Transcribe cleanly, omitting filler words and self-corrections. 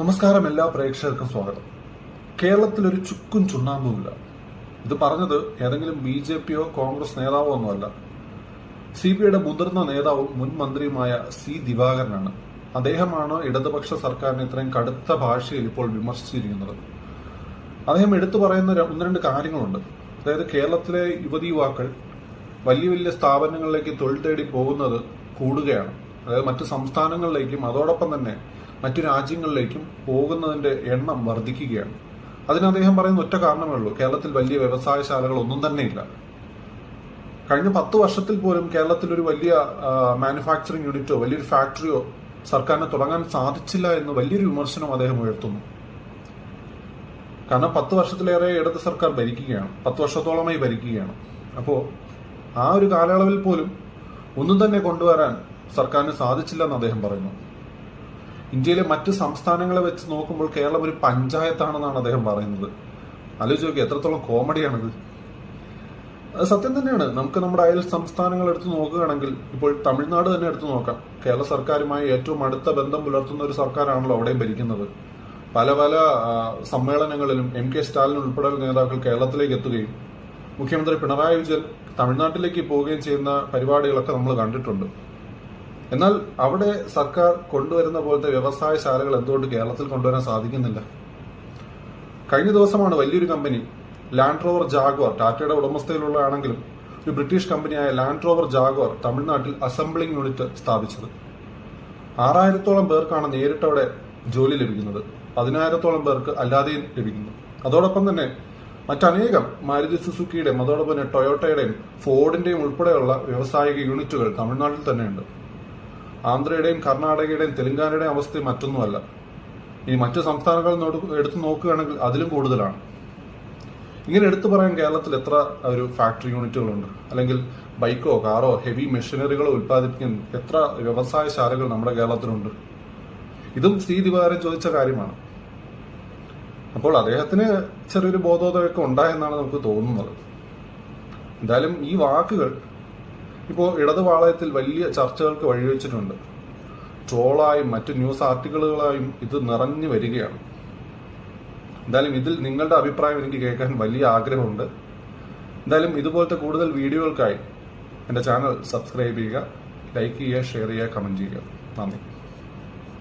നമസ്കാരം, എല്ലാ പ്രേക്ഷകർക്കും സ്വാഗതം. കേരളത്തിൽ ഒരു ചുക്കും ചുണ്ണാമ്പുമില്ല. ഇത് പറഞ്ഞത് ഏതെങ്കിലും BJPയോ കോൺഗ്രസ് നേതാവോ ഒന്നുമല്ല. CPIയുടെ മുതിർന്ന നേതാവും മുൻ മന്ത്രിയുമായ C ദിവാകരനാണ്. അദ്ദേഹമാണ് ഇടതുപക്ഷ സർക്കാരിനെ ഇത്രയും കടുത്ത ഭാഷയിൽ ഇപ്പോൾ വിമർശിച്ചിരിക്കുന്നത്. അദ്ദേഹം എടുത്തു പറയുന്ന ഒന്ന് രണ്ട് കാര്യങ്ങളുണ്ട്. അതായത് കേരളത്തിലെ യുവതീ-യുവാക്കൾ വലിയ വലിയ സ്ഥാപനങ്ങളിലേക്ക് തൊഴിൽ തേടി പോകുന്നത് കൂടുകയാണ്. അതായത് മറ്റു സംസ്ഥാനങ്ങളിലേക്കും അതോടൊപ്പം തന്നെ മറ്റു രാജ്യങ്ങളിലേക്കും പോകുന്നതിന്റെ എണ്ണം വർദ്ധിക്കുകയാണ്. അതിന് അദ്ദേഹം പറയുന്ന ഒറ്റ കാരണമേ ഉള്ളൂ: കേരളത്തിൽ വലിയ വ്യവസായശാലകൾ ഒന്നും തന്നെ ഇല്ല. കഴിഞ്ഞ 10 വർഷത്തിൽ പോലും കേരളത്തിൽ ഒരു വലിയ മാനുഫാക്ചറിംഗ് യൂണിറ്റോ വലിയൊരു ഫാക്ടറിയോ സർക്കാരിന് തുടങ്ങാൻ സാധിച്ചില്ല എന്ന് വലിയൊരു വിമർശനം അദ്ദേഹം ഉയർത്തുന്നു. കാരണം 10 വർഷത്തിലേറെ ഇടത് സർക്കാർ ഭരിക്കുകയാണ്, 10 വർഷത്തോളമായി ഭരിക്കുകയാണ്. അപ്പോൾ ആ ഒരു കാലയളവിൽ പോലും ഒന്നും തന്നെ കൊണ്ടുവരാൻ സർക്കാരിന് സാധിച്ചില്ലെന്ന് അദ്ദേഹം പറയുന്നു. ഇന്ത്യയിലെ മറ്റ് സംസ്ഥാനങ്ങളെ വെച്ച് നോക്കുമ്പോൾ കേരളം ഒരു പഞ്ചായത്താണെന്നാണ് അദ്ദേഹം പറയുന്നത്. ആലോചിച്ച് നോക്കി, എത്രത്തോളം കോമഡിയാണിത്. അത് സത്യം തന്നെയാണ്. നമുക്ക് നമ്മുടെ അയൽ സംസ്ഥാനങ്ങൾ എടുത്ത് നോക്കുകയാണെങ്കിൽ ഇപ്പോൾ തമിഴ്നാട് തന്നെ എടുത്തു നോക്കാം. കേരള സർക്കാരുമായി ഏറ്റവും അടുത്ത ബന്ധം പുലർത്തുന്ന ഒരു സർക്കാരാണല്ലോ അവിടെയും ഭരിക്കുന്നത്. പല പല സമ്മേളനങ്ങളിലും MK സ്റ്റാലിൻ ഉൾപ്പെടെയുള്ള നേതാക്കൾ കേരളത്തിലേക്ക് എത്തുകയും മുഖ്യമന്ത്രി പിണറായി വിജയൻ തമിഴ്നാട്ടിലേക്ക് പോവുകയും ചെയ്യുന്ന പരിപാടികളൊക്കെ നമ്മൾ കണ്ടിട്ടുണ്ട്. എന്നാൽ അവിടെ സർക്കാർ കൊണ്ടുവരുന്ന പോലത്തെ വ്യവസായശാലകൾ എന്തുകൊണ്ട് കേരളത്തിൽ കൊണ്ടുവരാൻ സാധിക്കുന്നില്ല? കഴിഞ്ഞ ദിവസമാണ് വലിയൊരു കമ്പനി ലാൻഡ് റോവർ ജാഗ്വാർ, ടാറ്റയുടെ ഉടമസ്ഥയിലുള്ളതാണെങ്കിലും ഒരു ബ്രിട്ടീഷ് കമ്പനിയായ ലാൻഡ് റോവർ ജാഗ്വാർ തമിഴ്നാട്ടിൽ അസംബ്ലിംഗ് യൂണിറ്റ് സ്ഥാപിച്ചത്. 6000-ഓളം പേർക്കാണ് നേരിട്ടവിടെ ജോലി ലഭിക്കുന്നത്, 10,000-ഓളം പേർക്ക് അല്ലാതെയും ലഭിക്കുന്നു. അതോടൊപ്പം തന്നെ മറ്റനേകം മാരുതി സുസുക്കിയുടെയും അതോടൊപ്പം തന്നെ ടൊയോട്ടയുടെയും ഫോർഡിന്റെയും ഉൾപ്പെടെയുള്ള വ്യാവസായിക യൂണിറ്റുകൾ തമിഴ്നാട്ടിൽ തന്നെയുണ്ട്. ആന്ധ്രയുടെയും കർണാടകയുടെയും തെലങ്കാനയുടെയും അവസ്ഥ മറ്റൊന്നുമല്ല. ഇനി മറ്റു സംസ്ഥാനങ്ങൾ എടുത്തു നോക്കുകയാണെങ്കിൽ അതിലും കൂടുതലാണ്. ഇങ്ങനെ എടുത്തു പറയാൻ കേരളത്തിൽ എത്ര ഒരു ഫാക്ടറി യൂണിറ്റുകളുണ്ട്? അല്ലെങ്കിൽ ബൈക്കോ കാറോ ഹെവി മെഷീനറികളോ ഉൽപ്പാദിപ്പിക്കുന്ന എത്ര വ്യവസായശാലകൾ നമ്മുടെ കേരളത്തിലുണ്ട്? ഇതും C ദിവാകരൻ ചോദിച്ച കാര്യമാണ്. അപ്പോൾ അദ്ദേഹത്തിന് ചെറിയൊരു ബോധോദയമൊക്കെ ഉണ്ടായെന്നാണ് നമുക്ക് തോന്നുന്നത്. എന്തായാലും ഈ വാക്കുകൾ ഇപ്പോൾ ഇടതുപാളയത്തിൽ വലിയ ചർച്ചകൾക്ക് വഴിവെച്ചിട്ടുണ്ട്. ട്രോളായും മറ്റു ന്യൂസ് ആർട്ടിക്കിളുകളായും ഇത് നിറഞ്ഞു വരികയാണ്. എന്തായാലും ഇതിൽ നിങ്ങളുടെ അഭിപ്രായം എനിക്ക് കേൾക്കാൻ വലിയ ആഗ്രഹമുണ്ട്. എന്തായാലും ഇതുപോലത്തെ കൂടുതൽ വീഡിയോകൾക്കായി എൻ്റെ ചാനൽ സബ്സ്ക്രൈബ് ചെയ്യുക, ലൈക്ക് ചെയ്യുക, ഷെയർ ചെയ്യുക, കമന്റ് ചെയ്യുക. നന്ദി.